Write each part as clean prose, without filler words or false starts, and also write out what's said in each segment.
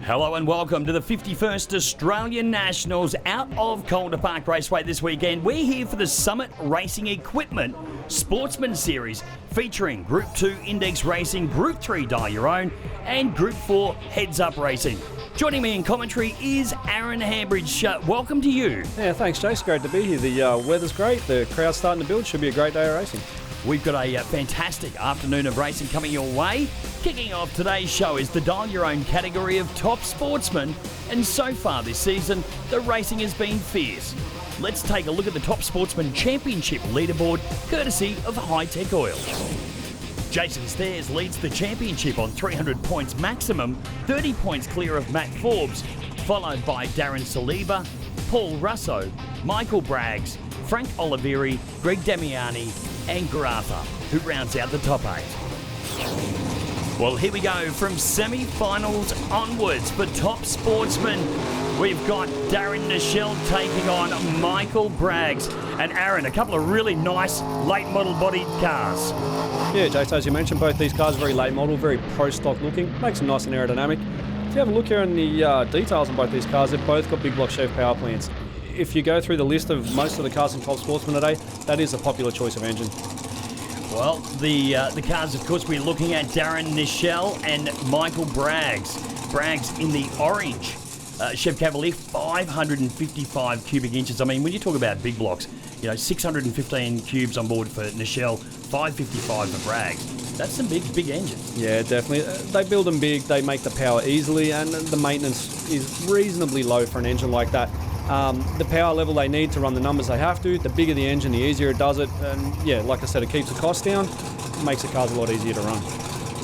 Hello and welcome to the 51st Australian Nationals out of Calder Park Raceway this weekend. We're here for the Summit Racing Equipment Sportsman Series featuring Group 2 Index Racing, Group 3 Dial Your Own and Group 4 Heads Up Racing. Joining me in commentary is Aaron Hambridge. Welcome to you. Yeah, thanks Jace, great to be here. The weather's great, the crowd's starting to build, should be a great day of racing. We've got a fantastic afternoon of racing coming your way. Kicking off today's show is the Dial Your Own category of top sportsmen, and so far this season, the racing has been fierce. Let's take a look at the Top Sportsman Championship leaderboard, courtesy of High Tech Oil. Jason Stairs leads the championship on 300 points maximum, 30 points clear of Matt Forbes, followed by Darren Saliba, Paul Russo, Michael Braggs, Frank Oliveri, Greg Damiani, and Garatha, who rounds out the top 8. Well, here we go from semi-finals onwards for top sportsmen. We've got Darren Nichelle taking on Michael Braggs. And Aaron, a couple of really nice late model bodied cars. Yeah, Jace, as you mentioned, both these cars are very late model, very pro-stock looking, makes them nice and aerodynamic. If you have a look here in the details on both these cars, they've both got big block Chev power plants. If you go through the list of most of the cars in Top Sportsman today, that is a popular choice of engine. Well, the cars, of course, we're looking at Darren Nichelle and Michael Braggs. Braggs in the orange Chev Cavalier, 555 cubic inches. I mean, when you talk about big blocks, 615 cubes on board for Nichelle, 555 for Braggs. That's some big engines. Yeah, definitely. They build them big, they make the power easily, and the maintenance is reasonably low for an engine like that. The power level they need to run the numbers they have to, the bigger the engine, the easier it does it. And yeah, like I said, it keeps the cost down, makes the cars a lot easier to run.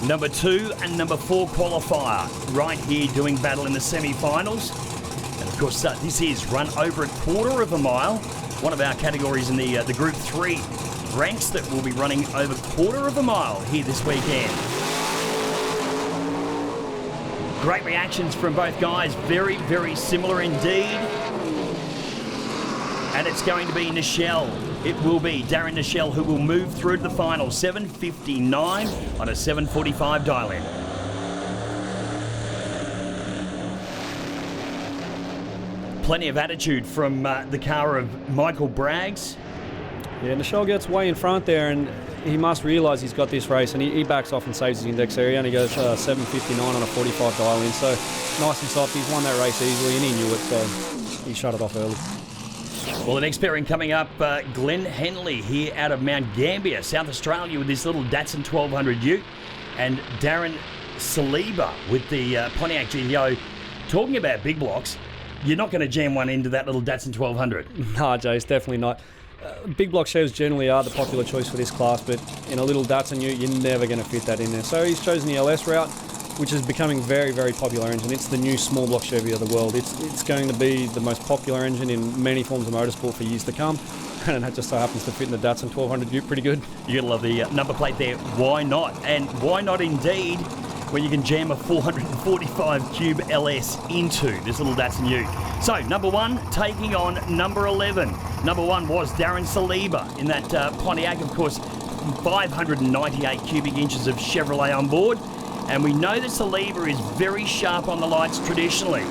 Number 2 and number 4 qualifier right here doing battle in the semi-finals. And of course, this is run over a quarter of a mile. One of our categories in the Group 3 ranks that will be running over a quarter of a mile here this weekend. Great reactions from both guys, very, very similar indeed. And it's going to be Nichelle. It will be Darren Nichelle who will move through to the final. 7:59 on a 7:45 dial-in. Plenty of attitude from the car of Michael Braggs. Yeah, Nichelle gets way in front there, and he must realise he's got this race, and he backs off and saves his index area, and he goes 7:59 on a 45 dial-in. So nice and soft. He's won that race easily, and he knew it, so he shut it off early. Well, the next pairing coming up, Glenn Henley here out of Mount Gambier, South Australia, with this little Datsun 1200 Ute, and Darren Saliba with the Pontiac GTO. Talking about big blocks, you're not going to jam one into that little Datsun 1200. Nah, Jace, definitely not. Big block Chevs generally are the popular choice for this class, but in a little Datsun Ute, you're never going to fit that in there. So he's chosen the LS route, which is becoming very, very popular engine. It's the new small block Chevy of the world. It's going to be the most popular engine in many forms of motorsport for years to come, and that just so happens to fit in the Datsun 1200 Ute pretty good. You're going to love the number plate there. Why not? And why not indeed when you can jam a 445 cube LS into this little Datsun Ute. So, number 1 taking on number 11. Number 1 was Darren Saliba in that Pontiac, of course, 598 cubic inches of Chevrolet on board. And we know that Saliba is very sharp on the lights traditionally.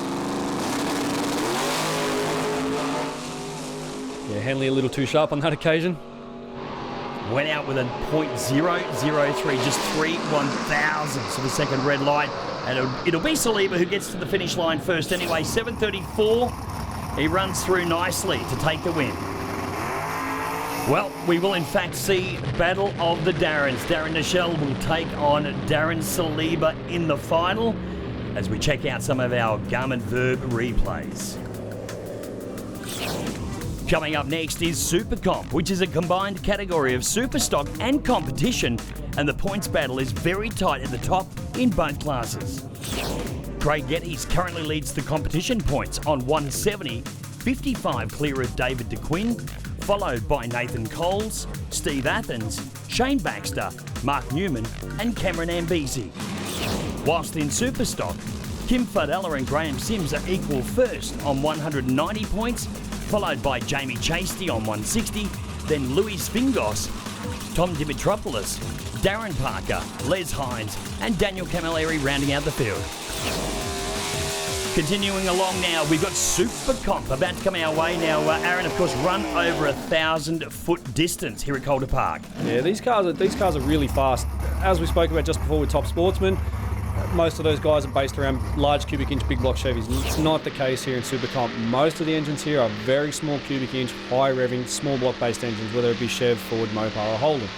Yeah, Henley a little too sharp on that occasion. Went out with a .003, just 3 1,000ths of a second red light. And it'll be Saliba who gets to the finish line first anyway. 7:34. He runs through nicely to take the win. Well, we will in fact see Battle of the Darrens. Darren Nichelle will take on Darren Saliba in the final as we check out some of our Garmin Verb replays. Coming up next is Super Comp, which is a combined category of super stock and competition, and the points battle is very tight at the top in both classes. Craig Geddes currently leads the competition points on 170, 55 clear of David DeQuinn, followed by Nathan Coles, Steve Athens, Shane Baxter, Mark Newman and Cameron Ambisi. Whilst in Superstock, Kim Fardella and Graham Sims are equal first on 190 points, followed by Jamie Chasty on 160, then Luis Fingos, Tom Dimitropoulos, Darren Parker, Les Hines and Daniel Camilleri rounding out the field. Continuing along now, we've got Super Comp about to come our way now. Aaron, of course, run over 1,000-foot distance here at Calder Park. Yeah, these cars are really fast. As we spoke about just before with Top Sportsman, most of those guys are based around large cubic inch big block Chevys. It's not the case here in Super Comp. Most of the engines here are very small cubic inch, high revving, small block based engines, whether it be Chev, Ford, Mopar or Holden.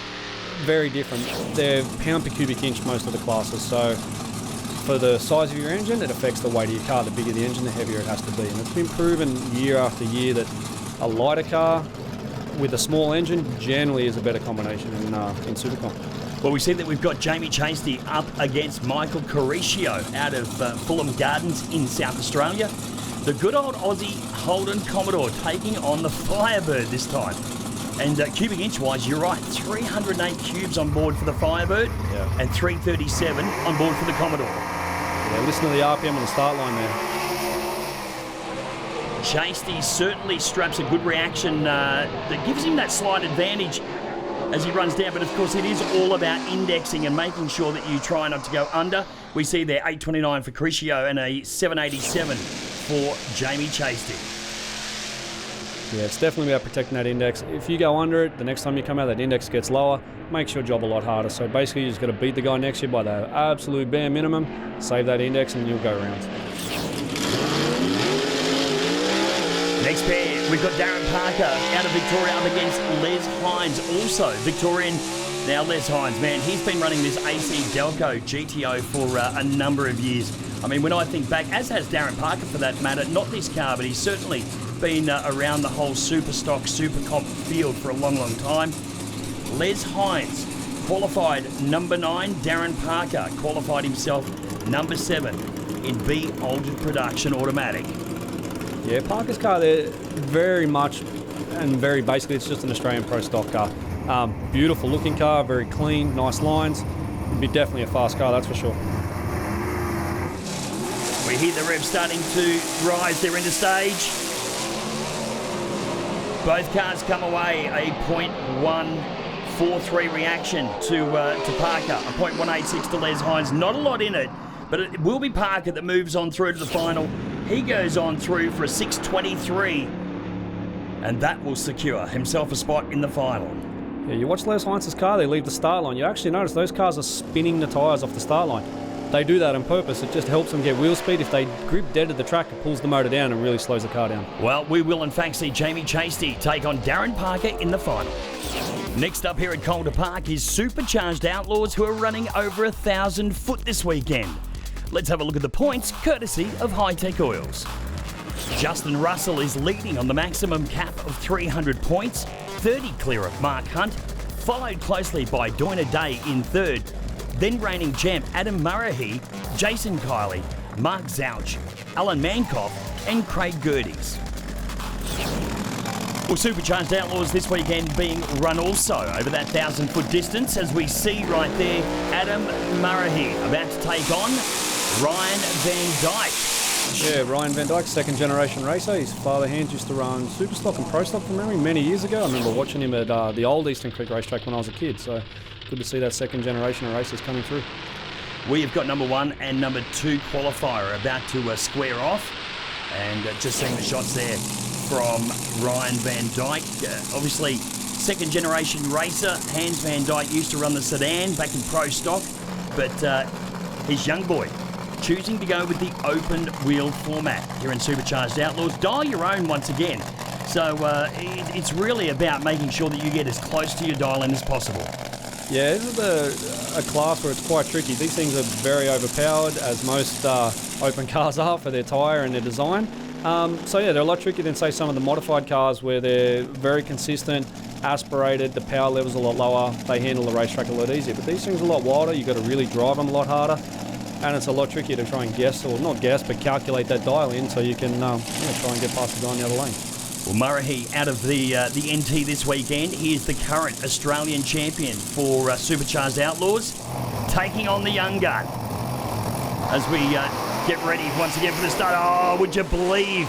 Very different. They're pound per cubic inch most of the classes, so for the size of your engine, it affects the weight of your car. The bigger the engine, the heavier it has to be. And it's been proven year after year that a lighter car with a small engine generally is a better combination in Super Comp. Well, we see that we've got Jamie Chasty up against Michael Caricio out of Fulham Gardens in South Australia. The good old Aussie Holden Commodore taking on the Firebird this time. And cubic inch-wise, you're right, 308 cubes on board for the Firebird and 337 on board for the Commodore. Yeah, listen to the RPM on the start line there. Chasty certainly straps a good reaction that gives him that slight advantage as he runs down, but of course it is all about indexing and making sure that you try not to go under. We see there 829 for Caricio and a 787 for Jamie Chasty. Yeah, it's definitely about protecting that index. If you go under it, the next time you come out, that index gets lower, makes your job a lot harder. So basically, you just got to beat the guy next to you by the absolute bare minimum, save that index, and you'll go around. Next pair, we've got Darren Parker out of Victoria up against Les Hines, also Victorian. Now Les Hines, man, he's been running this AC Delco GTO for a number of years. I mean, when I think back, as has Darren Parker for that matter, not this car, but he's certainly been around the whole super stock, super comp field for a long, long time. Les Hines qualified number 9. Darren Parker qualified himself number 7 in B Altered Production Automatic. Yeah, Parker's car there, very much and very basically, it's just an Australian Pro Stock car. Beautiful looking car, very clean, nice lines. It'd be definitely a fast car, that's for sure. We hear the rev starting to rise there into stage. Both cars come away a .143 reaction to Parker, a .186 to Les Hines. Not a lot in it, but it will be Parker that moves on through to the final. He goes on through for a 623, and that will secure himself a spot in the final. Yeah, you watch Les Hines' car, they leave the start line. You actually notice those cars are spinning the tyres off the start line. They do that on purpose. It just helps them get wheel speed. If they grip dead at the track, it pulls the motor down and really slows the car down. Well, we will in fact see Jamie Chasty take on Darren Parker in the final. Next up here at Calder Park is Supercharged Outlaws, who are running over 1,000 foot this weekend. Let's have a look at the points, courtesy of High Tech Oils. Justin Russell is leading on the maximum cap of 300 points, 30 clear of Mark Hunt, followed closely by Doina Day in third. Then reigning champ Adam Murray, Jason Kiley, Mark Zouch, Alan Mankoff and Craig Gerdes. Well, Supercharged Outlaws this weekend being run also over that 1,000-foot distance, as we see right there Adam Murray about to take on Ryan Van Dyke. Yeah, Ryan Van Dyke, second generation racer. His father Hans used to run Super Stock and Pro Stock from memory many years ago. I remember watching him at the old Eastern Creek racetrack when I was a kid, so good to see that second generation of racers coming through. We have got number 1 and number 2 qualifier about to square off, and just seeing the shots there from Ryan Van Dyke. Obviously, second generation racer. Hans Van Dyke used to run the Sedan back in Pro Stock, but his young boy choosing to go with the open wheel format here in Supercharged Outlaws. Dial your own once again. So it's really about making sure that you get as close to your dial in as possible. Yeah, this is a class where it's quite tricky. These things are very overpowered, as most open cars are for their tyre and their design. So yeah, they're a lot trickier than say some of the modified cars where they're very consistent, aspirated, the power level's a lot lower, they handle the racetrack a lot easier. But these things are a lot wilder, you've got to really drive them a lot harder. And it's a lot trickier to try and guess, or not guess, but calculate that dial in so you can try and get past the guy in the other lane. Well, Murray out of the NT this weekend. He is the current Australian champion for Supercharged Outlaws, taking on the young gun. As we get ready once again for the start. Oh, would you believe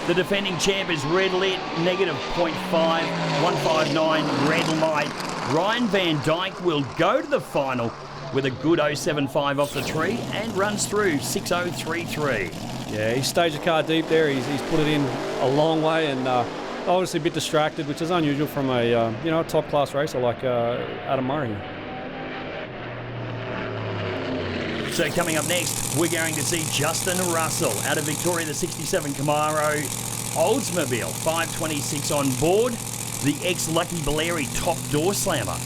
the defending champ is red lit, negative 0.5, 159 red light. Ryan Van Dyke will go to the final with a good 0.75 off the tree and runs through 6.033. Yeah, he staged the car deep there. He's put it in a long way, and obviously a bit distracted, which is unusual from a top class racer like Adam Murray. So coming up next, we're going to see Justin Russell out of Victoria, the 67 Camaro Oldsmobile, 526 on board, the ex-Lucky Baleri top door slammer.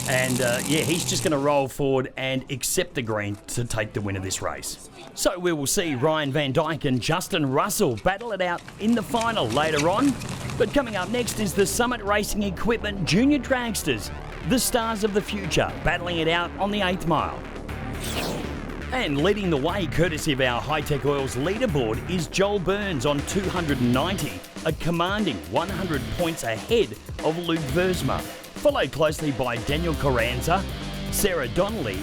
And he's just going to roll forward and accept the green to take the win of this race. So we will see Ryan Van Dyke and Justin Russell battle it out in the final later on. But coming up next is the Summit Racing Equipment Junior Dragsters, the stars of the future, battling it out on the 8th mile. And leading the way, courtesy of our High-Tech Oils leaderboard, is Joel Burns on 290, a commanding 100 points ahead of Luke Versma, followed closely by Daniel Carranza, Sarah Donnelly,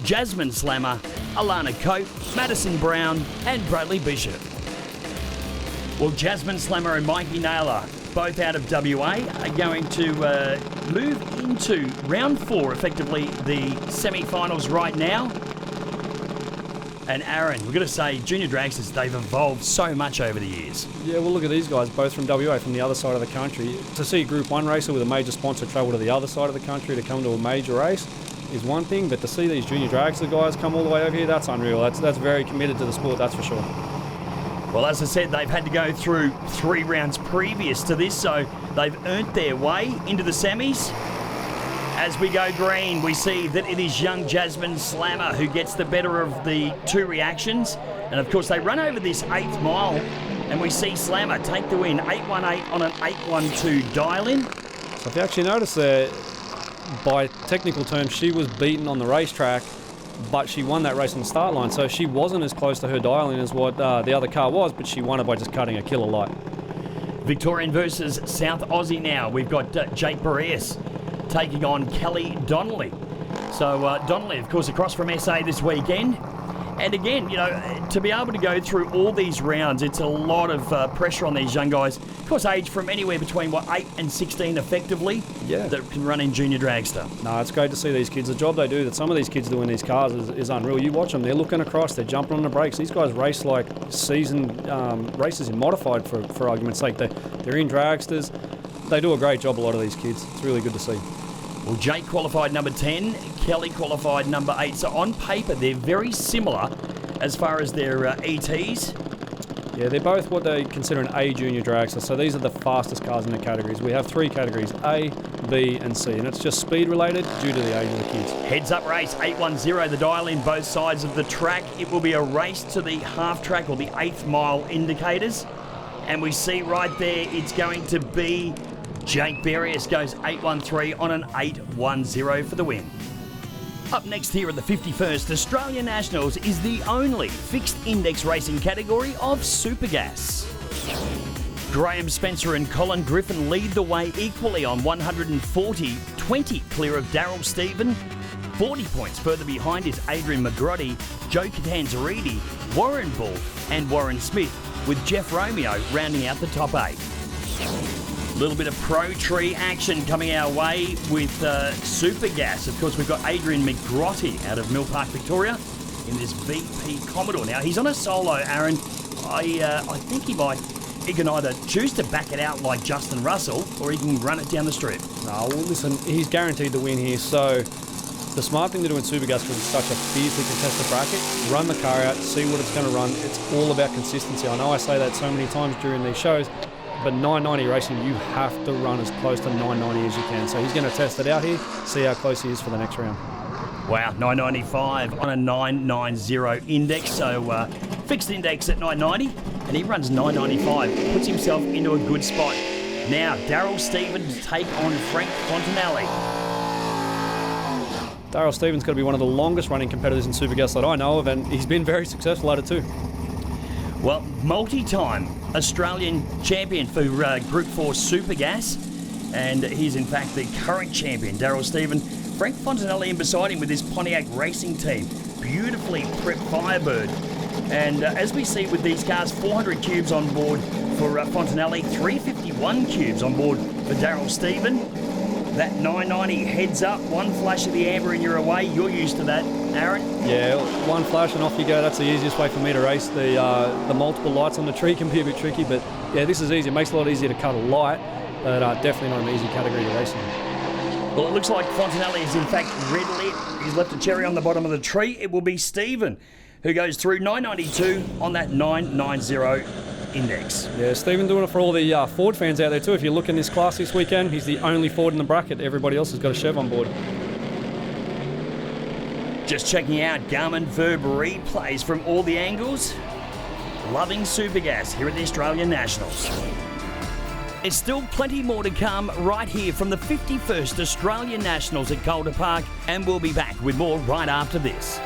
Jasmine Slammer, Alana Cope, Madison Brown, and Bradley Bishop. Well, Jasmine Slammer and Mikey Naylor, both out of WA, are going to move into round 4, effectively the semi-finals right now. And Aaron, we've got to say, Junior Dragsters, they've evolved so much over the years. Yeah, well, look at these guys, both from WA, from the other side of the country. To see a Group 1 racer with a major sponsor travel to the other side of the country to come to a major race is one thing, but to see these Junior Dragster guys come all the way over here, that's unreal. That's very committed to the sport, that's for sure. Well, as I said, they've had to go through 3 rounds previous to this, so they've earned their way into the semis. As we go green, we see that it is young Jasmine Slammer who gets the better of the 2 reactions. And of course, they run over this 8th mile, and we see Slammer take the win, 818 on an 812 dial-in. So if you actually notice there, by technical terms, she was beaten on the racetrack, but she won that race on the start line. So she wasn't as close to her dial-in as what the other car was, but she won it by just cutting a killer light. Victorian versus South Aussie now. We've got Jake Boreas taking on Kelly Donnelly. So Donnelly, of course, across from SA this weekend. And again, to be able to go through all these rounds, it's a lot of pressure on these young guys. Of course, age from anywhere between, 8 and 16 effectively, that can run in Junior Dragster. No, it's great to see these kids. The job they do, that some of these kids do in these cars is unreal. You watch them, they're looking across, they're jumping on the brakes. These guys race like seasoned racers in modified, for argument's sake. They're in dragsters. They do a great job, a lot of these kids. It's really good to see. Well, Jake qualified number 10, Kelly qualified number 8. So on paper, they're very similar as far as their ETs. Yeah, they're both what they consider an A junior dragster. So these are the fastest cars in the categories. We have 3 categories, A, B, and C. And it's just speed related due to the age of the kids. Heads up race, 810, the dial in both sides of the track. It will be a race to the half track or the 8th mile indicators. And we see right there, it's going to be Jake Boreas goes 813 on an 810 for the win. Up next here at the 51st Australian Nationals is the only fixed index racing category of Supergas. Graham Spencer and Colin Griffin lead the way equally on 140, 20 clear of Daryl Stephen. 40 points further behind is Adrian McGroddy, Joe Catanzariti, Warren Bull and Warren Smith, with Jeff Romeo rounding out the top 8. A little bit of Pro Tree action coming our way with Supergas. Of course, we've got Adrian McGroddy out of Mill Park, Victoria, in this VP Commodore. Now, he's on a solo, Aaron. I think he can either choose to back it out like Justin Russell, or he can run it down the strip. No, well, listen, he's guaranteed to win here, so the smart thing to do in Supergas, because it's such a fiercely contested bracket, run the car out, see what it's going to run. It's all about consistency. I know I say that so many times during these shows, but 990 racing, you have to run as close to 990 as you can. So he's going to test it out here, see how close he is for the next round. Wow, 995 on a 990 index, so fixed index at 990, and he runs 995, puts himself into a good spot. Now, Daryl Stephen to take on Frank Fontanelli. Daryl Stephen's got to be one of the longest running competitors in Supergas that I know of, and he's been very successful at it too. Well, multi-time Australian champion for Group 4 Supergas, and he's in fact the current champion, Daryl Stephen. Frank Fontanelli in beside him with his Pontiac racing team. Beautifully prepped Firebird. And as we see with these cars, 400 cubes on board for Fontanelli, 351 cubes on board for Daryl Stephen. That 990 heads up, one flash of the amber and you're away. You're used to that, Aaron. Yeah, one flash and off you go. That's the easiest way for me to race. The multiple lights on the tree can be a bit tricky, but yeah, this is easy. It makes it a lot easier to cut a light, but definitely not an easy category to race in. Well, it looks like Fontanelli is in fact red lit. He's left a cherry on the bottom of the tree. It will be Stephen who goes through 992 on that 990 index. Yeah, Stephen doing it for all the Ford fans out there too. If you look in this class this weekend, he's the only Ford in the bracket. Everybody else has got a Chev on board. Just checking out Garmin Verb replays from all the angles. Loving Supergas here at the Australian Nationals. There's still plenty more to come right here from the 51st Australian Nationals at Calder Park, and we'll be back with more right after this.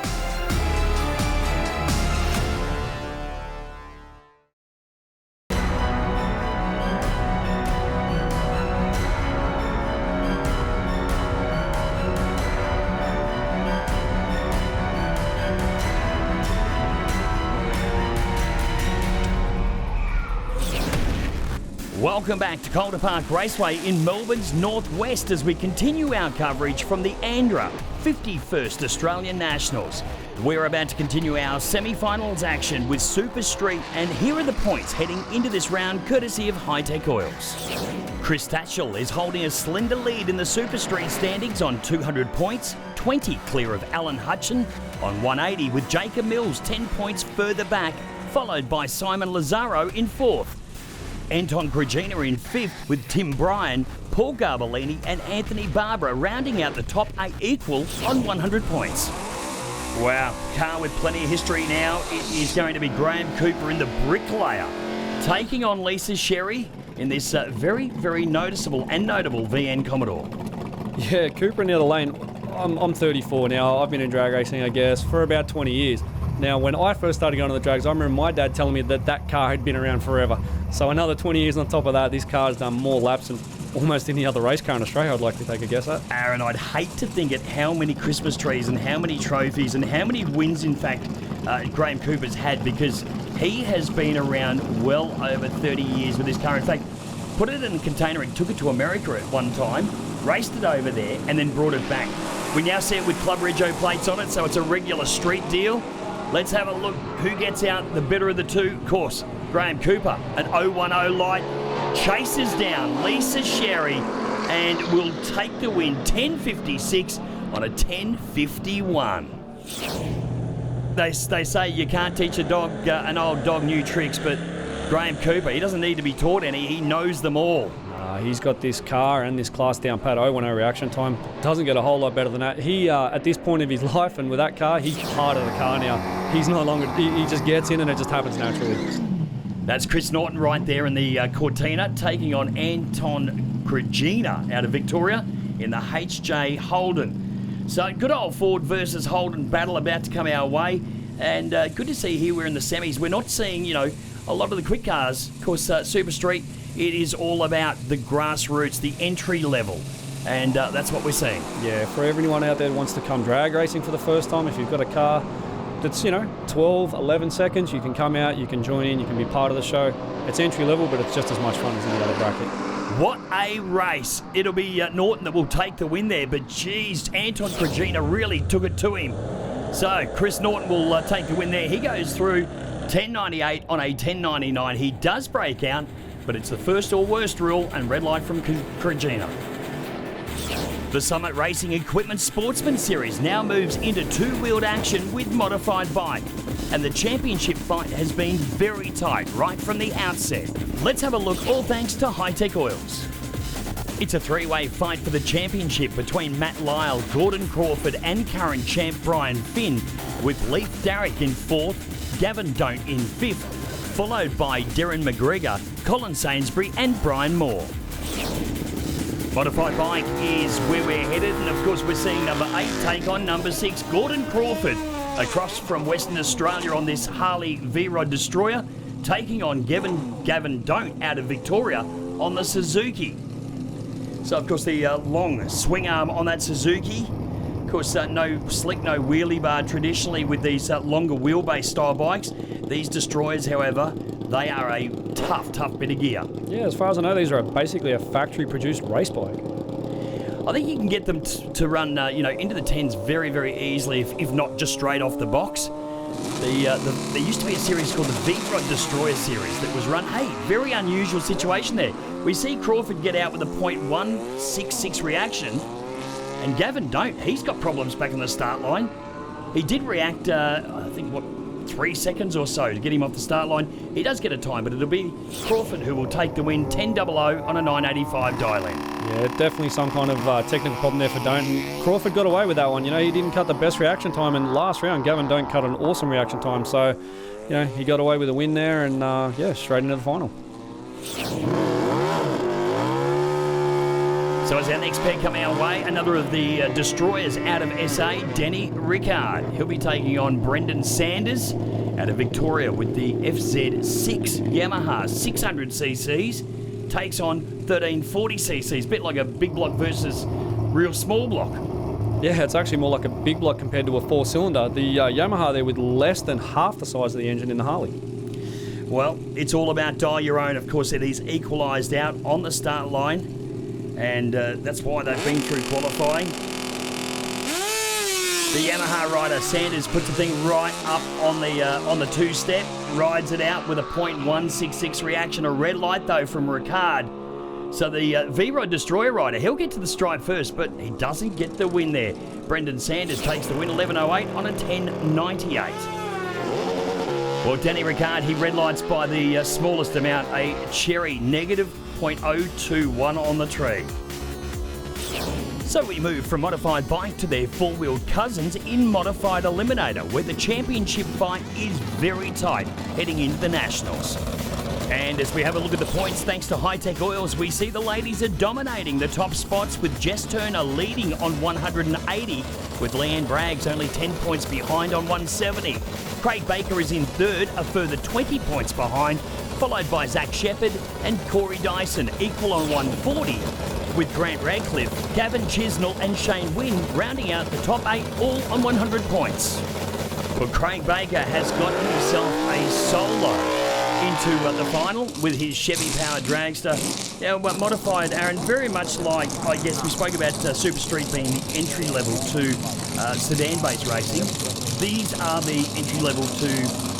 Welcome back to Calder Park Raceway in Melbourne's northwest as we continue our coverage from the Andra 51st Australian Nationals. We're about to continue our semi-finals action with Super Street, and here are the points heading into this round courtesy of High-Tech Oils. Chris Tatchell is holding a slender lead in the Super Street standings on 200 points, 20 clear of Alan Hutchin on 180, with Jacob Mills 10 points further back, followed by Simon Lazaro in fourth. Anton Krajina in fifth, with Tim Bryan, Paul Garbellini and Anthony Barbara rounding out the top 8 equal on 100 points. Wow, car with plenty of history now. It is going to be Graham Cooper in the Bricklayer, taking on Lisa Sherry in this very, very noticeable and notable VN Commodore. Yeah, Cooper in the other lane. I'm 34 now. I've been in drag racing, I guess, for about 20 years. Now, when I first started going to the drags, I remember my dad telling me that car had been around forever. So another 20 years on top of that, this car has done more laps than almost any other race car in Australia, I'd like to take a guess at. Aaron, I'd hate to think at how many Christmas trees and how many trophies and how many wins, in fact, Graham Cooper's had, because he has been around well over 30 years with this car. In fact, put it in a container and took it to America at one time, raced it over there, and then brought it back. We now see it with Club Rego plates on it, so it's a regular street deal. Let's have a look who gets out the better of the two. Of course, Graham Cooper, an 010 light, chases down Lisa Sherry and will take the win, 10.56 on a 10.51. They say you can't teach a dog, an old dog, new tricks, but Graham Cooper, he doesn't need to be taught any, he knows them all. He's got this car and this class down pat. 010 reaction time. Doesn't get a whole lot better than that. He, at this point of his life and with that car, he's part of the car now. He's no longer, he just gets in and it just happens naturally. That's Chris Norton right there in the Cortina, taking on Anton Krajina out of Victoria in the HJ Holden. So good old Ford versus Holden battle about to come our way. And good to see here we're in the semis. We're not seeing, a lot of the quick cars. Of course, Super Street, it is all about the grassroots, the entry level. And that's what we're seeing. Yeah, for everyone out there that wants to come drag racing for the first time, if you've got a car that's, 12, 11 seconds, you can come out, you can join in, you can be part of the show. It's entry level, but it's just as much fun as any other bracket. What a race. It'll be Norton that will take the win there, but geez, Anton Krajina really took it to him. So Chris Norton will take the win there. He goes through 10.98 on a 10.99. He does break out, but it's the first or worst rule, and red light from Krajina. The Summit Racing Equipment Sportsman Series now moves into two-wheeled action with modified bike, and the championship fight has been very tight right from the outset. Let's have a look, all thanks to High-Tech Oils. It's a three-way fight for the championship between Matt Lyle, Gordon Crawford and current champ Brian Finn, with Leif Darrick in fourth, Gavin Don't in fifth, followed by Darren McGregor, Colin Sainsbury and Brian Moore. Modified bike is where we're headed, and of course we're seeing number 8 take on number 6, Gordon Crawford, across from Western Australia on this Harley V-Rod Destroyer, taking on Gavin Don't out of Victoria on the Suzuki. So of course the long swing arm on that Suzuki. Of course no slick, no wheelie bar traditionally with these longer wheelbase style bikes. These Destroyers, however, they are a tough bit of gear. Yeah, as far as I know, these are basically a factory-produced race bike. I think you can get them to run, into the 10s very, very easily, if not just straight off the box. There used to be a series called the V-Rod Destroyer series that was run. Hey, very unusual situation there. We see Crawford get out with a .166 reaction, and Gavin don't. He's got problems back on the start line. He did react, 3 seconds or so to get him off the start line. He does get a time, but it'll be Crawford who will take the win, 10.00 on a 9.85 dial-in. Yeah, definitely some kind of technical problem there for Don't. And Crawford got away with that one. He didn't cut the best reaction time, and last round Gavin Don't cut an awesome reaction time. So, he got away with a win there, and straight into the final. So as our next pair coming our way, another of the destroyers out of SA, Denny Rickard. He'll be taking on Brendan Sanders out of Victoria with the FZ6 Yamaha 600cc's. Takes on 1340cc's, bit like a big block versus real small block. Yeah, it's actually more like a big block compared to a 4-cylinder. The Yamaha there with less than half the size of the engine in the Harley. Well, it's all about dial your own. Of course, it is equalised out on the start line. And that's why they've been through qualifying. The Yamaha rider Sanders puts the thing right up on the two-step, rides it out with a .166 reaction. A red light though from Ricard. So the V-Rod Destroyer rider, he'll get to the stripe first, but he doesn't get the win there. Brendan Sanders takes the win, 11.08 on a 10.98. Well, Danny Ricard, he red lights by the smallest amount, a cherry negative .021 on the tree. So we move from modified bike to their four-wheeled cousins in modified eliminator, where the championship fight is very tight heading into the Nationals. And as we have a look at the points, thanks to High-Tech Oils, we see the ladies are dominating the top spots, with Jess Turner leading on 180, with Leanne Braggs only 10 points behind on 170. Craig Baker is in third, a further 20 points behind, followed by Zach Shepherd and Corey Dyson, equal on 140, with Grant Radcliffe, Gavin Chisnell and Shane Wynn rounding out the top 8, all on 100 points. Well, Craig Baker has got himself a solo into the final with his Chevy-powered Dragster. Now, modified, Aaron, very much like, I guess, we spoke about Super Street being the entry-level to sedan-based racing. These are the entry-level to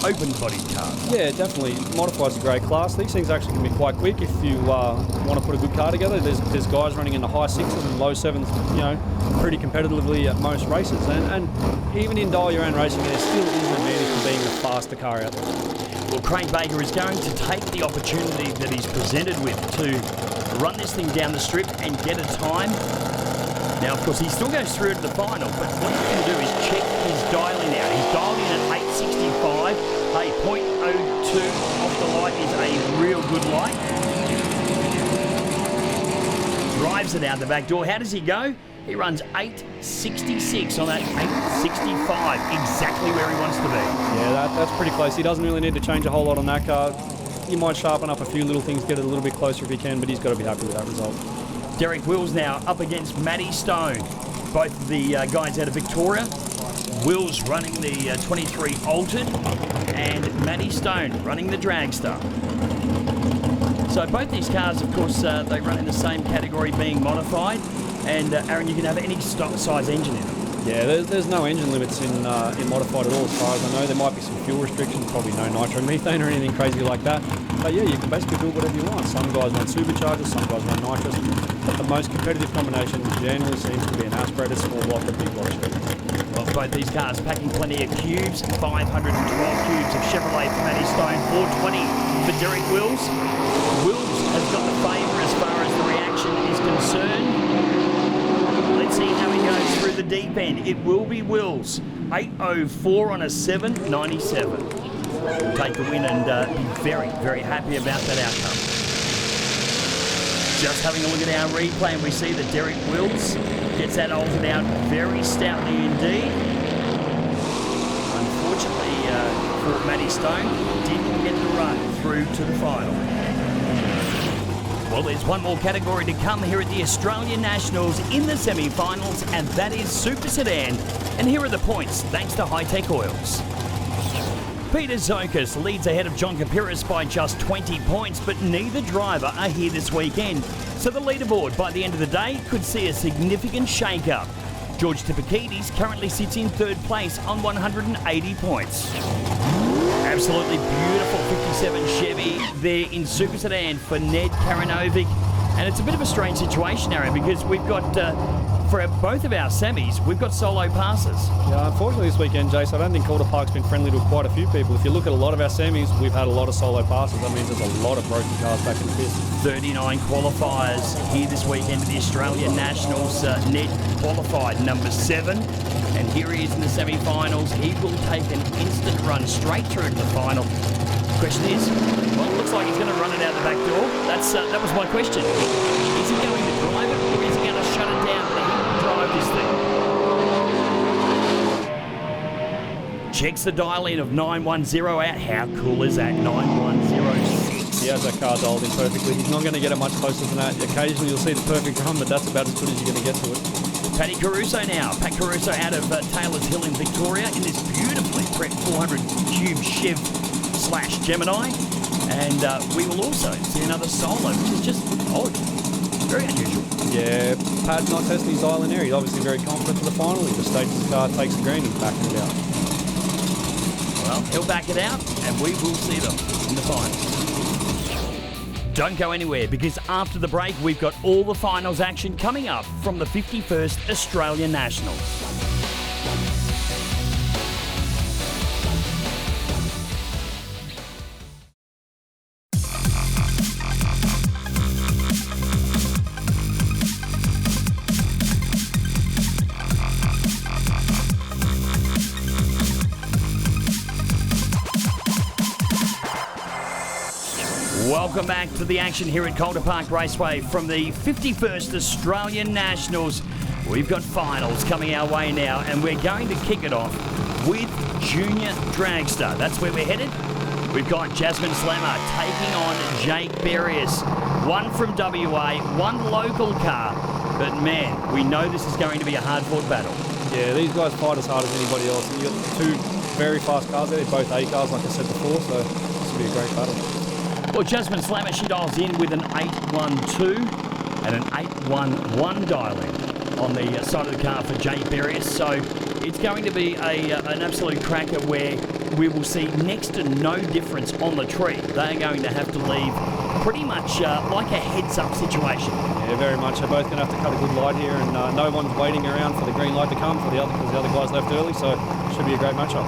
open-bodied cars. Yeah, definitely. Modified's a great class. These things actually can be quite quick if you want to put a good car together. There's guys running in the high 6s and low 7s, pretty competitively at most races. And even in dial your own racing, there still is an advantage for being the faster car out there. Well, Craig Baker is going to take the opportunity that he's presented with to run this thing down the strip and get a time. Now, of course, he still goes through to the final, but what he can do is check his dialing out. He's dialed in at 865. Hey, .02 off the light is a real good light. Drives it out the back door. How does he go? He runs 866 on that 865, exactly where he wants to be. Yeah, that's pretty close. He doesn't really need to change a whole lot on that car. He might sharpen up a few little things, get it a little bit closer if he can, but he's got to be happy with that result. Derek Wills now up against Matty Stone. Both of the guys out of Victoria. Wills running the 23 Altered, and Matty Stone running the Dragster. So both these cars, of course, they run in the same category, being modified. And Aaron, you can have any size engine in them. Yeah, there's no engine limits in modified at all, as far as I know. There might be some fuel restrictions, probably no nitromethane or anything crazy like that. But yeah, you can basically build whatever you want. Some guys run superchargers, some guys run nitrous. But the most competitive combination generally seems to be an aspirated small block or big block street. Well, both these cars packing plenty of cubes, 512 cubes of Chevrolet for Matty Stone, 420 for Derek Wills. Wills has got the favour as far as the reaction is concerned. Let's see how he goes through the deep end. It will be Wills. 804 on a 797. Will take the win and be very, very happy about that outcome. Just having a look at our replay, and we see that Derek Wills gets that altered out very stoutly indeed. Unfortunately for Matty Stone, didn't get the run through to the final. Well, there's one more category to come here at the Australian Nationals in the semi-finals, and that is Super Sedan. And here are the points, thanks to High-Tech Oils. Peter Zokas leads ahead of John Kapiris by just 20 points, but neither driver are here this weekend. So the leaderboard by the end of the day could see a significant shake-up. George Tipakidis currently sits in third place on 180 points. Absolutely beautiful 57 Chevy there in Super Sedan for Ned Karanovic. And it's a bit of a strange situation, Aaron, because we've got, for both of our semis, we've got solo passes. Yeah, unfortunately this weekend, Jace, I don't think Calder Park's been friendly to quite a few people. If you look at a lot of our semis, we've had a lot of solo passes. That means there's a lot of broken cars back in the pit. 39 qualifiers here this weekend at the Australian Nationals. Ned qualified number 7. And here he is in the semi-finals. He will take an instant run straight through to the final. Question is, well, it looks like he's going to run it out the back door. That was my question. Is he going to drive it, or is he going to shut it down and he will drive this thing? Checks the dial-in of 910 out. How cool is that? 9106. He has that car dialed in perfectly. He's not going to get it much closer than that. Occasionally you'll see the perfect run, but that's about as good as you're going to get to it. Paddy Caruso now. Pat Caruso out of Taylor's Hill in Victoria in this beautifully prepped 400 cube Chev / Gemini. And we will also see another solo, which is just odd. Very unusual. Yeah, Pat's not testing his dial in there. He's obviously very confident for the final. He just stages his car, takes the green, he's backing it out. Well, he'll back it out, and we will see them in the finals. Don't go anywhere, because after the break, we've got all the finals action coming up from the 51st Australian Nationals. Welcome back to the action here at Calder Park Raceway from the 51st Australian Nationals. We've got finals coming our way now, and we're going to kick it off with Junior Dragster. That's where we're headed. We've got Jasmine Slammer taking on Jake Berrius. One from WA, one local car. But man, we know this is going to be a hard-fought battle. Yeah, these guys fight as hard as anybody else. And you've got two very fast cars there, both A cars, like I said before, so this will be a great battle. Well, Jasmine Slammer, she dials in with an 812 and an 811 dial-in on the side of the car for Jake Berrius. So it's going to be an absolute cracker where we will see next to no difference on the tree. They're going to have to leave pretty much like a heads-up situation. Yeah, very much. They're both going to have to cut a good light here, and no one's waiting around for the green light to come because the other guys left early, so it should be a great matchup.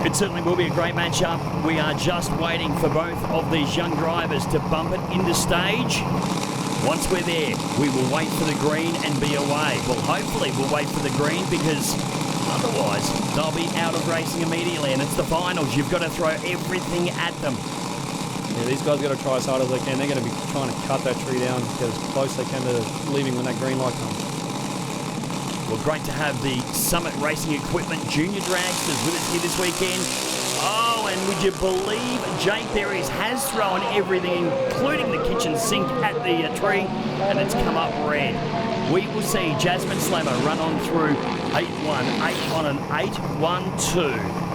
It certainly will be a great matchup. We are just waiting for both of these young drivers to bump it into stage. Once we're there, we will wait for the green and be away. Well, hopefully we'll wait for the green, because otherwise they'll be out of racing immediately, and it's the finals. You've got to throw everything at them. Yeah, these guys got to try as hard as they can. They're going to be trying to cut that tree down, get as close as they can to leaving when that green light comes. Well, great to have the Summit Racing Equipment Junior Dragsters with us here this weekend. Oh, and would you believe Jake Berrius has thrown everything, including the kitchen sink, at the tree, and it's come up red. We will see Jasmine Slammer run on through 8-1, 8 on an 8-1-2.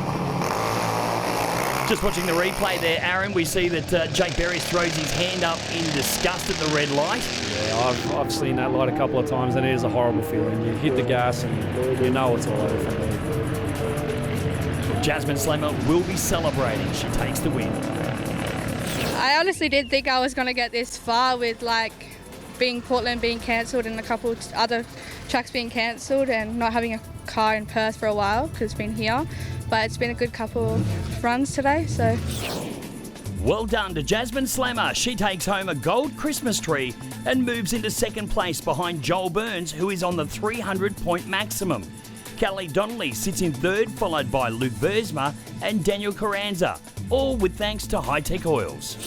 Just watching the replay there, Aaron, we see that Jake Berrius throws his hand up in disgust at the red light. Yeah, I've seen that light a couple of times, and it is a horrible feeling. You hit the gas and you know it's all over from there. Jasmine Slammer will be celebrating. She takes the win. I honestly didn't think I was going to get this far with Portland being cancelled and a couple other tracks being cancelled and not having a car in Perth for a while because it's been here. But it's been a good couple of runs today, so. Well done to Jasmine Slammer. She takes home a gold Christmas tree and moves into second place behind Joel Burns, who is on the 300-point maximum. Kelly Donnelly sits in third, followed by Luke Versma and Daniel Carranza, all with thanks to High Tech Oils.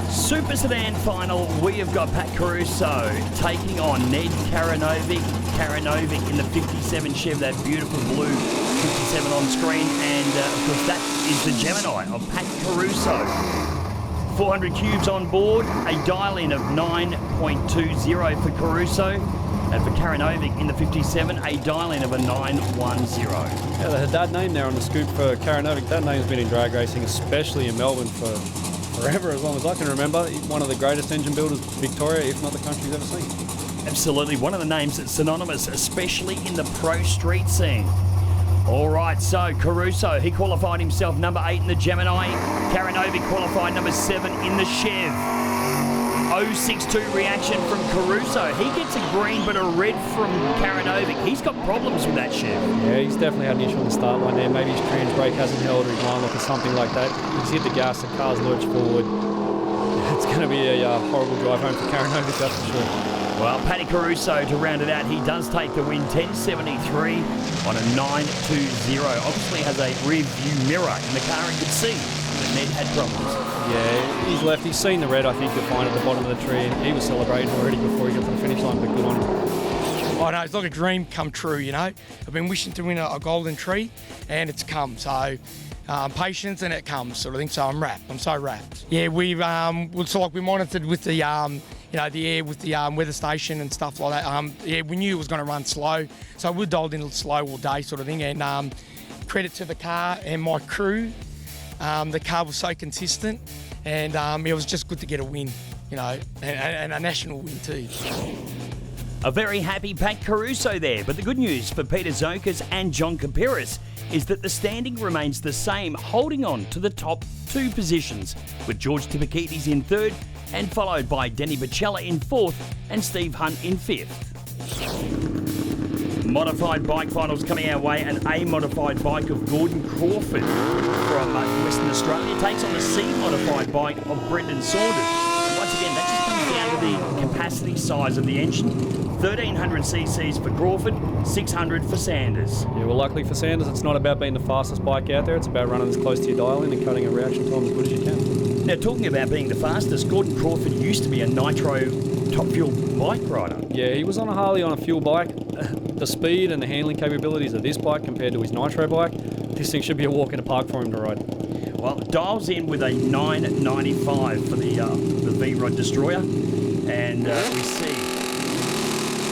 Super Sedan final, we have got Pat Caruso taking on Ned Karanovic. Karanovic in the 57 Chev, that beautiful blue 57 on screen, and of course that is the Gemini of Pat Caruso. 400 cubes on board, a dial-in of 9.20 for Caruso, and for Karanovic in the 57, a dial-in of a 910. Yeah, the Haddad name there on the scoop for Karanovic. That name's been in drag racing, especially in Melbourne, for forever, as long as I can remember. One of the greatest engine builders Victoria, if not the country's ever seen. Absolutely, one of the names that's synonymous, especially in the pro street scene. All right, so Caruso, he qualified himself number 8 in the Gemini. Karanovic qualified number 7 in the Chev. 062 reaction from Caruso. He gets a green but a red from Karanovic. He's got problems with that Chev. Yeah, he's definitely had an issue on the start line there. Maybe his trans brake hasn't held or his line lock or something like that. He's hit the gas, the car's lurched forward. It's going to be a horrible drive home for Karanovic, that's for sure. Well, Paddy Caruso, to round it out, he does take the win, 10.73 on a 9.20. Obviously has a rear view mirror in the car and could see that Ned had problems. Yeah, he's left. He's seen the red, I think, you'll find at the bottom of the tree, and he was celebrating already before he got to the finish line, but good on him. I know, it's like a dream come true, you know. I've been wishing to win a golden tree, and it's come, so... patience and it comes, sort of thing. So I'm wrapped. I'm so wrapped. Yeah, we've looks like we monitored with the the air with the weather station and stuff like that. Yeah, we knew it was going to run slow, so we dialed in slow all day, sort of thing. And credit to the car and my crew. The car was so consistent, and it was just good to get a win, you know, and a national win too. A very happy Pat Caruso there, but the good news for Peter Zokas and John Kapiris is that the standing remains the same, holding on to the top 2 positions, with George Tipakides in 3rd and followed by Denny Bacella in 4th and Steve Hunt in 5th. Modified bike finals coming our way, and a modified bike of Gordon Crawford from Western Australia takes on the C modified bike of Brendan Saunders. Once again, that just comes down to the capacity size of the engine. 1,300 cc's for Crawford, 600 for Sanders. Yeah, well, luckily for Sanders, it's not about being the fastest bike out there. It's about running as close to your dial in and cutting a reaction time as good as you can. Now, talking about being the fastest, Gordon Crawford used to be a nitro top fuel bike rider. Yeah, he was on a Harley on a fuel bike. The speed and the handling capabilities of this bike compared to his nitro bike, this thing should be a walk in the park for him to ride. Well, dials in with a 9.95 for the V-Rod Destroyer, and we see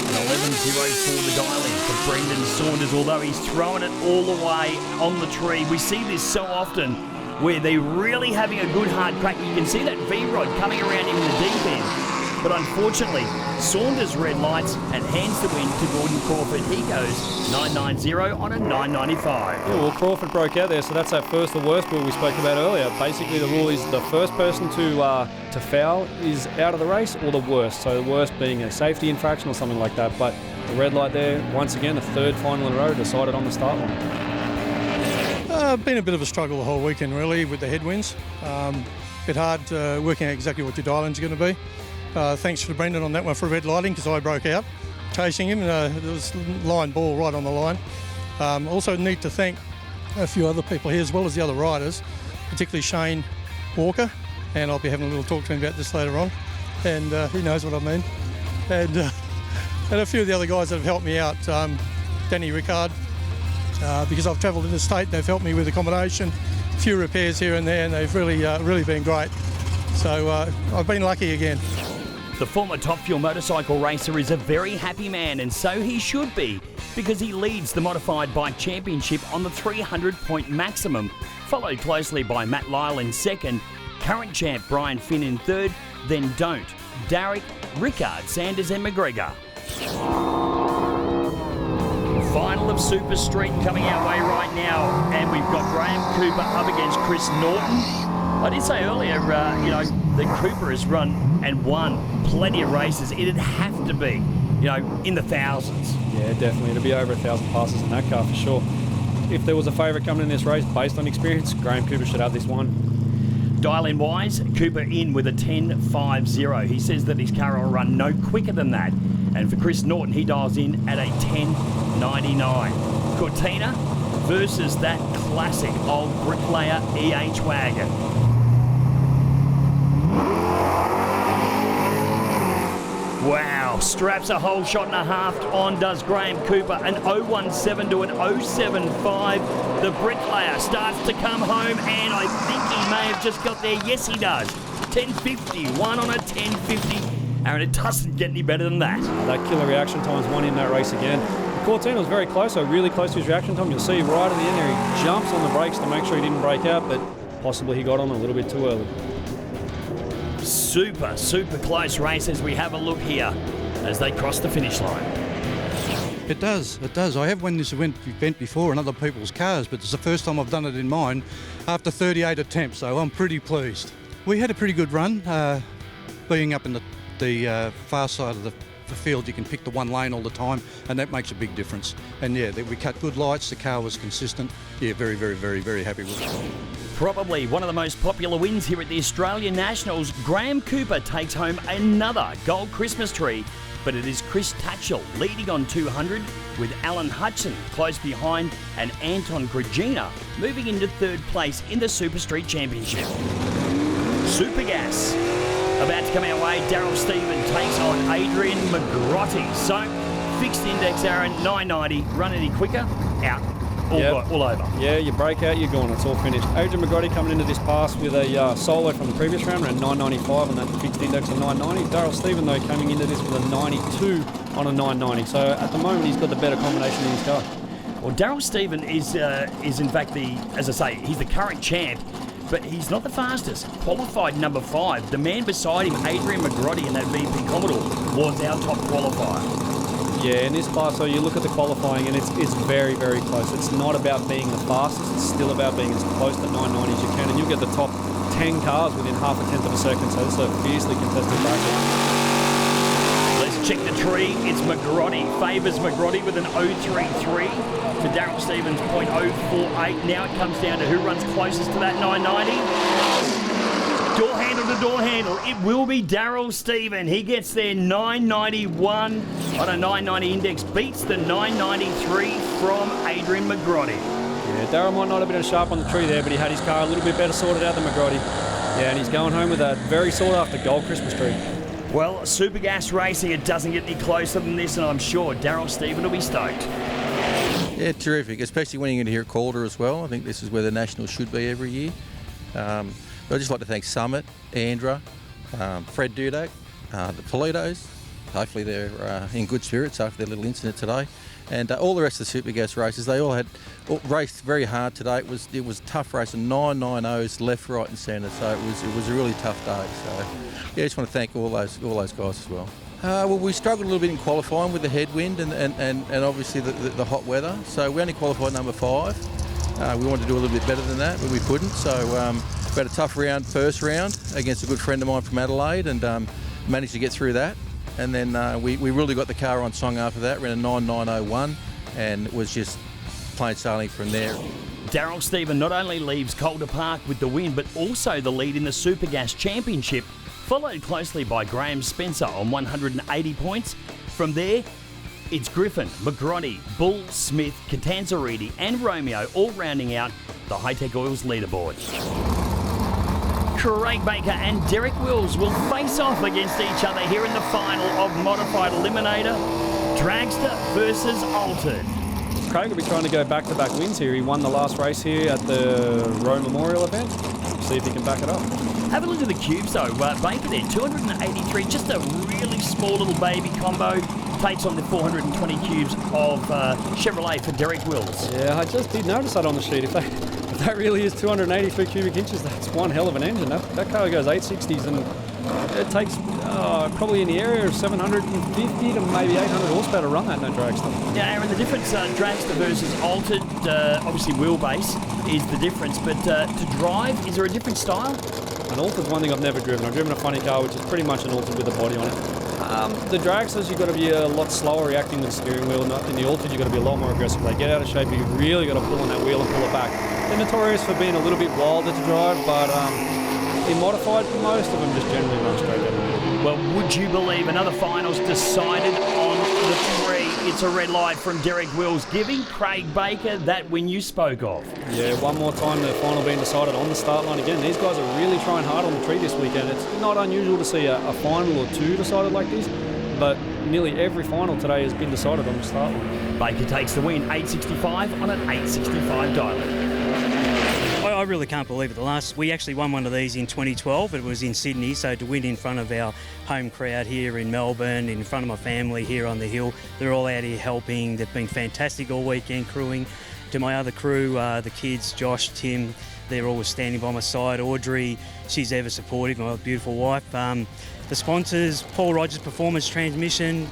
an 11.04 for the dial-in for Brendan Saunders, although he's throwing it all the way on the tree. We see this so often where they're really having a good hard crack. You can see that V-Rod coming around him in the deep end. But unfortunately, Saunders red lights and hands the win to Gordon Crawford. He goes 9.90 on a 9.95. Yeah, well, Crawford broke out there, so that's that first or worst rule we spoke about earlier. Basically, the rule is the first person to foul is out of the race, or the worst. So the worst being a safety infraction or something like that. But the red light there, once again, the 3rd final in a row, decided on the start line. Been a bit of a struggle the whole weekend, really, with the headwinds. Bit hard working out exactly what your dial-in's going to be. Thanks to Brendan on that one for red lighting, because I broke out chasing him. There was line ball right on the line. Also need to thank a few other people here as well as the other riders, particularly Shane Walker, and I'll be having a little talk to him about this later on, and he knows what I mean. And a few of the other guys that have helped me out, Danny Rickard, because I've travelled interstate, they've helped me with accommodation, a few repairs here and there, and they've really been great. So I've been lucky again. The former Top Fuel motorcycle racer is a very happy man, and so he should be, because he leads the Modified Bike Championship on the 300-point maximum, followed closely by Matt Lyle in 2nd, current champ Brian Finn in 3rd, then Don't, Darrick, Rickard, Sanders and McGregor. Final of Super Street coming our way right now, and we've got Graham Cooper up against Chris Norton. I did say earlier, that Cooper has run and won plenty of races. It'd have to be, in the thousands. Yeah, definitely. It'd be over 1,000 passes in that car for sure. If there was a favourite coming in this race based on experience, Graham Cooper should have this one. Dial-in wise, Cooper in with a 10.50. He says that his car will run no quicker than that. And for Chris Norton, he dials in at a 10.99. Cortina versus that classic old bricklayer EH wagon. Wow, straps a whole shot and a half on, does Graham Cooper. An 0.17 to an 0.75. The bricklayer starts to come home, and I think he may have just got there. Yes, he does. 10.50, one on a 10.50. Aaron, it doesn't get any better than that. That killer reaction time's won in that race again. Cortina was very close, so really close to his reaction time. You'll see right at the end there, he jumps on the brakes to make sure he didn't break out, but possibly he got on a little bit too early. Super close race as we have a look here as they cross the finish line. It does. I have won this event before in other people's cars, but it's the first time I've done it in mine after 38 attempts, so I'm pretty pleased. We had a pretty good run. Being up in the far side of the field, you can pick the one lane all the time, and that makes a big difference. And yeah, we cut good lights, the car was consistent. Yeah, very happy with it. Probably one of the most popular wins here at the Australian Nationals, Graham Cooper takes home another gold Christmas tree, but it is Chris Tatchell leading on 200 with Alan Hudson close behind and Anton Grigina moving into third place in the Super Street Championship. Super Gas about to come our way. Daryl Stephen takes on Adrian McGrotty. So fixed index, Aaron, 990. Run any quicker? Out. All over. Yeah, you break out, you're gone. It's all finished. Adrian McGrotty coming into this pass with a solo from the previous round, around 995 on that fixed index of 990. Daryl Stephen, though, coming into this with a 92 on a 990. So at the moment, he's got the better combination in his car. Well, Daryl Stephen is in fact as I say, he's the current champ, but he's not the fastest. Qualified number 5. The man beside him, Adrian McGrotty in that VP Commodore, was our top qualifier. Yeah, in this class, so you look at the qualifying and it's very close. It's not about being the fastest, it's still about being as close to 990 as you can, and you'll get the top 10 cars within half a tenth of a second, so it's a fiercely contested bracket. Let's check the tree. It's McGrotty. Favours McGrotty with an 033 to Daryl Stevens' .048. Now it comes down to who runs closest to that 990. Door handle to door handle. It will be Daryl Stephen. He gets there 991 on a 990 index. Beats the 993 from Adrian McGrotty. Yeah, Daryl might not have been as sharp on the tree there, but he had his car a little bit better sorted out than McGrotty. Yeah, and he's going home with a very sought after gold Christmas tree. Well, Super Gas Racing, it doesn't get any closer than this, and I'm sure Daryl Stephen will be stoked. Yeah, terrific, especially when you're going to hear at Calder as well. I think this is where the Nationals should be every year. I'd just like to thank Summit, Andra, Fred Dudek, the Politos. Hopefully they're in good spirits after their little incident today. And all the rest of the Super Gas races, they all raced very hard today. It was a tough race, and 990s left, right and centre. So it was a really tough day. So yeah, I just want to thank all those guys as well. Well, we struggled a little bit in qualifying with the headwind and obviously the hot weather. So we only qualified number 5. We wanted to do a little bit better than that, but we couldn't. So we had a tough first round against a good friend of mine from Adelaide, and managed to get through that. And then we really got the car on song after that, ran a 9901, and it was just plain sailing from there. Daryl Stephen not only leaves Calder Park with the win, but also the lead in the Super Gas Championship, followed closely by Graham Spencer on 180 points. From there, it's Griffin, McGrotty, Bull, Smith, Catanzariti and Romeo all rounding out the High-Tech Oils leaderboard. Craig Baker and Derek Wills will face off against each other here in the final of Modified Eliminator. Dragster versus Altered. Craig will be trying to go back-to-back wins here. He won the last race here at the Roe Memorial event. See if he can back it up. Have a look at the cubes though. Baker there, 283, just a really small little baby combo. Takes on the 420 cubes of Chevrolet for Derek Wills. Yeah, I just did notice that on the sheet. If that really is 283 cubic inches, that's one hell of an engine. That car goes 860s, and it takes probably in the area of 750 to maybe 800 horsepower to run that in a Dragster. Yeah, Aaron, the difference, Dragster versus Altered, obviously wheelbase is the difference, but to drive, is there a different style? An Altered's one thing I've never driven. I've driven a funny car, which is pretty much an Altered with a body on it. The Dragsters, you've got to be a lot slower reacting with the steering wheel. In the Altered, you've got to be a lot more aggressive. They get out of shape, you've really got to pull on that wheel and pull it back. They're notorious for being a little bit wilder to drive, but in Modified, most of them just generally run straight down the middle. Well, would you believe another finals decided on the 3? It's a red light from Derek Wills, giving Craig Baker that win you spoke of. Yeah, one more time the final being decided on the start line again. These guys are really trying hard on the tree this weekend. It's not unusual to see a final or 2 decided like this, but nearly every final today has been decided on the start line. Baker takes the win, 865 on an 865 dial. I really can't believe it. We actually won one of these in 2012, but it was in Sydney, so to win in front of our home crowd here in Melbourne, in front of my family here on the hill, they're all out here helping. They've been fantastic all weekend crewing. To my other crew, the kids, Josh, Tim, They're always standing by my side. Audrey, she's ever supportive, my beautiful wife. The sponsors, Paul Rogers Performance Transmission,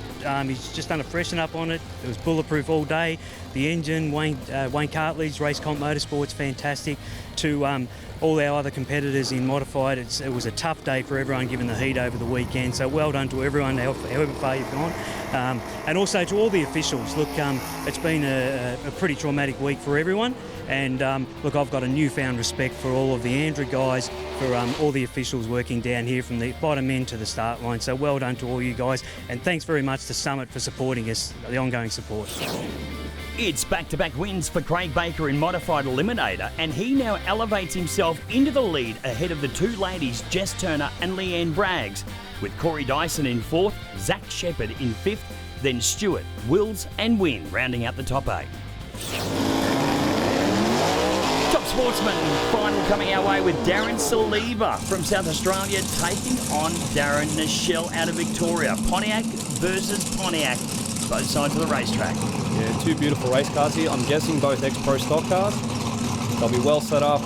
he's just done a freshen up on it. It was bulletproof all day. The engine, Wayne Cartley's Race Comp Motorsports, fantastic. To all our other competitors in modified, it was a tough day for everyone given the heat over the weekend. So well done to everyone, however far you've gone. And also to all the officials. Look, it's been a pretty traumatic week for everyone. And look, I've got a newfound respect for all of the Andrew guys, for all the officials working down here from the bottom end to the start line. So well done to all you guys. And thanks very much to Summit for supporting us, the ongoing support. It's back-to-back wins for Craig Baker in Modified Eliminator, and he now elevates himself into the lead ahead of the two ladies, Jess Turner and Leanne Braggs, with Corey Dyson in 4th, Zach Shepherd in 5th, then Stewart, Wills and Wynn rounding out the top 8. Top Sportsman Final coming our way with Darren Saliba from South Australia taking on Darren Nichelle out of Victoria. Pontiac versus Pontiac, both sides of the racetrack. Yeah, two beautiful race cars here. I'm guessing both ex-pro stock cars. They'll be well set up,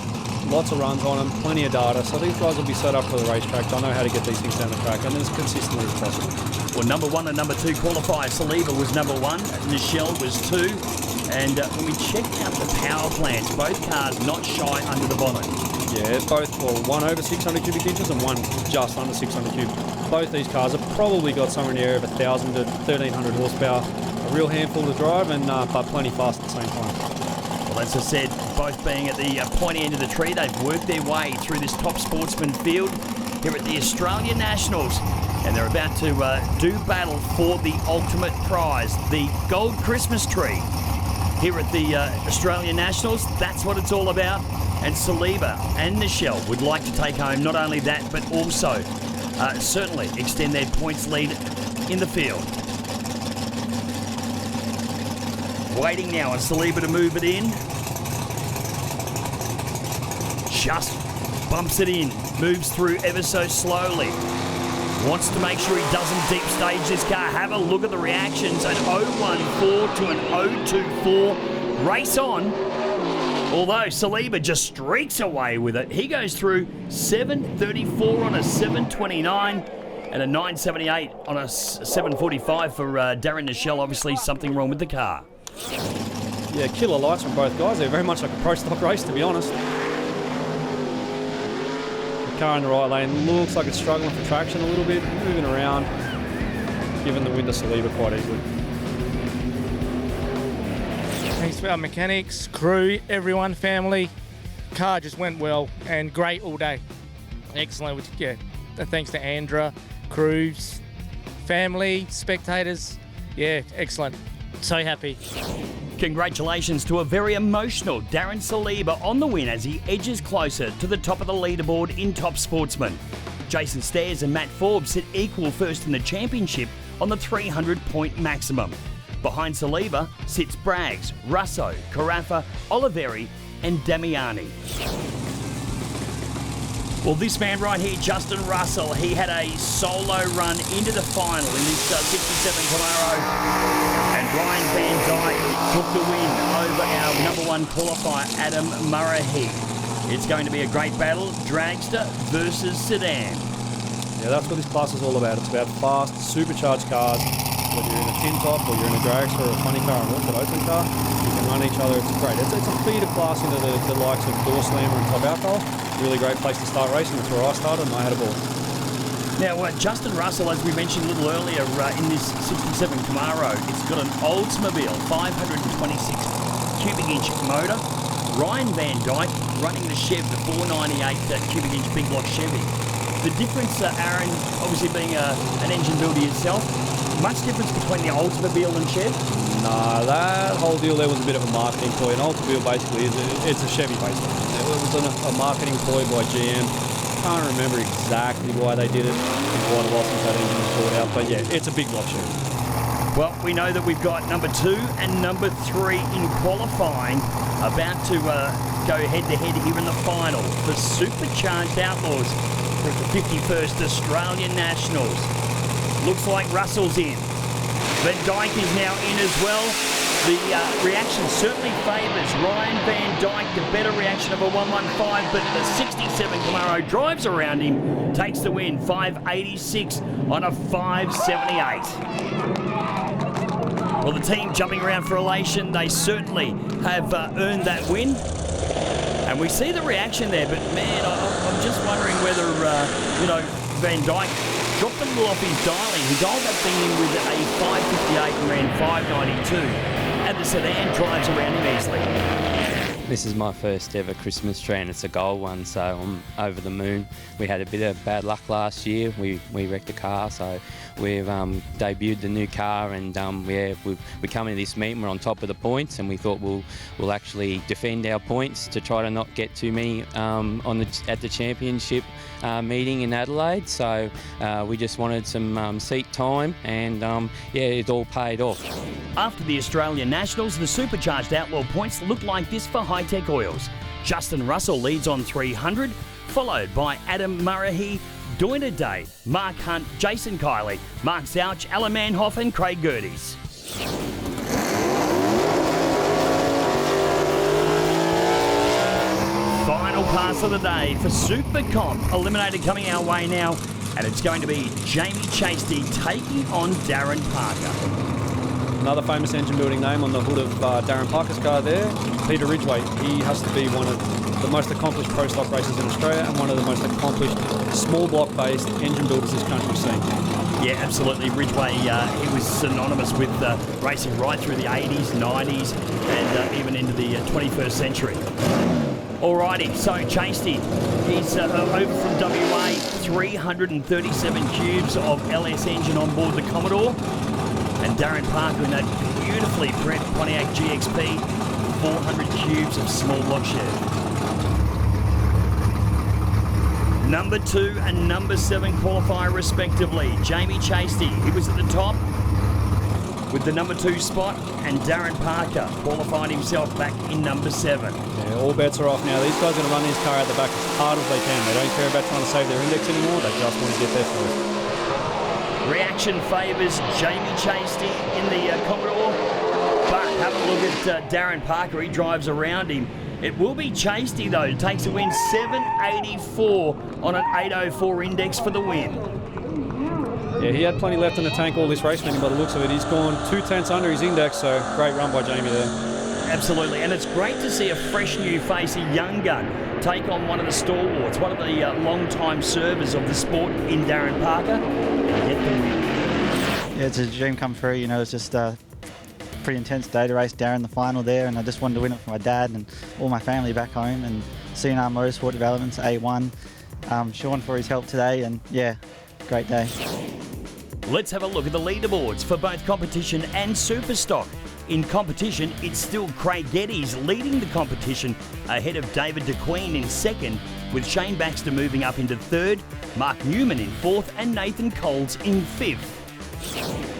lots of runs on them, plenty of data. So these guys will be set up for the racetrack. They'll know how to get these things down the track and as consistently as possible. Well, number 1 and number 2 qualifiers. Saliba was number 1, Nichelle was 2. And when we checked out the power plants, both cars not shy under the bonnet. Yeah, both, well, one over 600 cubic inches and one just under 600 cubic. Both these cars have probably got somewhere in the area of 1,000 to 1,300 horsepower. A real handful to drive, and but plenty fast at the same time. Well, as I said, both being at the pointy end of the tree, they've worked their way through this top sportsman field here at the Australian Nationals. And they're about to do battle for the ultimate prize, the gold Christmas tree. Here at the Australian Nationals, that's what it's all about. And Saliba and Nichelle would like to take home not only that, but also certainly extend their points lead in the field. Waiting now on Saliba to move it in. Just bumps it in, moves through ever so slowly. Wants to make sure he doesn't deep stage this car. Have a look at the reactions. An 0.14 to an 0.24. Race on. Although Saliba just streaks away with it. He goes through 7.34 on a 7.29 and a 9.78 on a 7.45 for Darren Nichelle. Obviously something wrong with the car. Yeah, killer lights from both guys. They're very much like a pro stock race, to be honest. Car in the right lane looks like it's struggling for traction a little bit, moving around, giving the win to Saliba quite easily. Thanks for our mechanics, crew, everyone, family. Car just went well and great all day. Excellent. Yeah, thanks to Andra, crews, family, spectators. Yeah, excellent. So happy. Congratulations to a very emotional Darren Saliba on the win as he edges closer to the top of the leaderboard in Top Sportsman. Jason Stairs and Matt Forbes sit equal first in the championship on the 300-point maximum. Behind Saliba sits Braggs, Russo, Carafa, Oliveri and Damiani. Well, this man right here, Justin Russell, he had a solo run into the final in this 67 Camaro. And Ryan Van Dyke took the win over our number 1 qualifier, Adam Murray. It's going to be a great battle, Dragster versus Sedan. Yeah, that's what this class is all about. It's about fast, supercharged cars. Whether you're in a tin top or you're in a Dragster or a funny car or an open car, you can run each other. It's great. It's a feeder class into the likes of Door Slammer and Top Alcohol. Really great place to start racing. That's where I started and I had a ball. Now, Justin Russell, as we mentioned a little earlier, in this 67 Camaro, it's got an Oldsmobile 526 cubic inch motor. Ryan Van Dyke running the Chev, the 498 cubic inch big block Chevy. The difference, Aaron, obviously being an engine builder yourself, much difference between the Oldsmobile and Chev? Nah, that whole deal there was a bit of a marketing ploy. An Oldsmobile basically it's a Chevy basically. It was a marketing ploy by GM. Can't remember exactly why they did it. It's quite a while since that engine was brought out, but yeah, it's a big block Chevy. Well, we know that we've got number 2 and number 3 in qualifying, about to go head-to-head here in the final for Supercharged Outlaws for the 51st Australian Nationals. Looks like Russell's in. Van Dyke is now in as well. The reaction certainly favours Ryan Van Dyke, the better reaction of a 115, but the 67 Camaro drives around him, takes the win, 586 on a 578. Well, the team jumping around for elation, they certainly have earned that win. And we see the reaction there, but man, I'm just wondering whether, Van Dyke dropped a little off his dialing. He dialed that thing in with a 558 and ran 592. And the Sedan drives around him easily. This is my first ever Christmas tree and it's a gold one, so I'm over the moon. We had a bit of bad luck last year. We wrecked a car, so we've debuted the new car, and we come into this meeting, we're on top of the points, and we thought we'll actually defend our points to try to not get too many at the championship meeting in Adelaide. So we just wanted some seat time, and it all paid off. After the Australian Nationals, the Supercharged Outlaw points look like this for high-tech oils. Justin Russell leads on 300, followed by Adam Murray, Doina Day, Mark Hunt, Jason Kiley, Mark Zouch, Alan Manhoff and Craig Gerdes. Final pass of the day for Super Comp. Eliminator coming our way now, and it's going to be Jamie Chasty taking on Darren Parker. Another famous engine building name on the hood of Darren Parker's car there, Peter Ridgway. He has to be one of the most accomplished pro stock racers in Australia and one of the most accomplished small block based engine builders this country's seen. Yeah, absolutely. Ridgway, he was synonymous with racing right through the 80s, 90s and even into the 21st century. Alrighty, so Chasty, he's over from WA, 337 cubes of LS engine on board the Commodore. And Darren Parker in that beautifully prepped Pontiac GXP, 400 cubes of small block shed. Number 2 and number 7 qualifier respectively. Jamie Chasty, he was at the top with the number 2 spot, and Darren Parker qualified himself back in number 7. Yeah, all bets are off now. These guys are going to run this car out the back as hard as they can. They don't care about trying to save their index anymore. They just want to get there first. Reaction favours Jamie Chasty in the Commodore, but have a look at Darren Parker. He drives around him. It will be Chasty though, takes a win, 784 on an 804 index for the win. Yeah, he had plenty left in the tank all this race, by the looks of it. He's gone 2/10 under his index, so great run by Jamie there. Absolutely, and it's great to see a fresh new face, a young gun, take on one of the stalwarts, one of the long-time servers of the sport in Darren Parker, and get the win. Yeah, it's a dream come true. You know, it's just a pretty intense day to race Darren the final there, and I just wanted to win it for my dad and all my family back home, and CNR Motorsport Developments A1, Sean for his help today, and yeah, great day. Let's have a look at the leaderboards for both competition and Superstock. In competition, it's still Craig Geddes leading the competition ahead of David DeQueen in second, with Shane Baxter moving up into third, Mark Newman in fourth and Nathan Coles in fifth.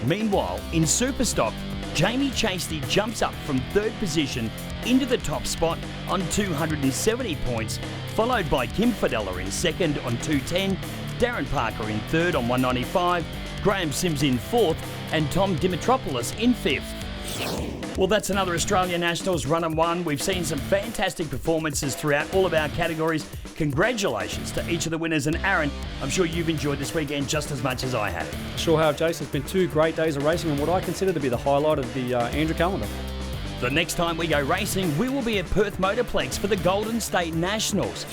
Meanwhile, in Superstock, Jamie Chasty jumps up from third position into the top spot on 270 points, followed by Kim Fidella in second on 210, Darren Parker in third on 195, Graham Sims in fourth and Tom Dimitropoulos in fifth. Well, that's another Australian Nationals run and won. We've seen some fantastic performances throughout all of our categories. Congratulations to each of the winners. And Aaron, I'm sure you've enjoyed this weekend just as much as I have. Sure have, Jason. It's been 2 great days of racing and what I consider to be the highlight of the Andrew calendar. The next time we go racing, we will be at Perth Motorplex for the Golden State Nationals.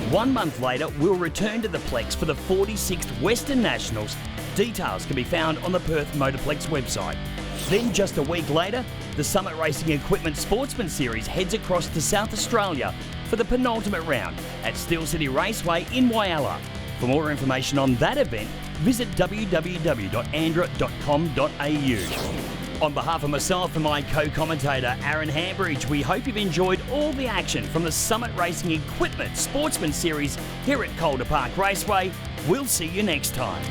1 month later, we'll return to the Plex for the 46th Western Nationals. Details can be found on the Perth Motorplex website. Then just a week later, the Summit Racing Equipment Sportsman Series heads across to South Australia for the penultimate round at Steel City Raceway in Whyalla. For more information on that event, visit www.andra.com.au. On behalf of myself and my co-commentator Aaron Hambridge, we hope you've enjoyed all the action from the Summit Racing Equipment Sportsman Series here at Calder Park Raceway. We'll see you next time.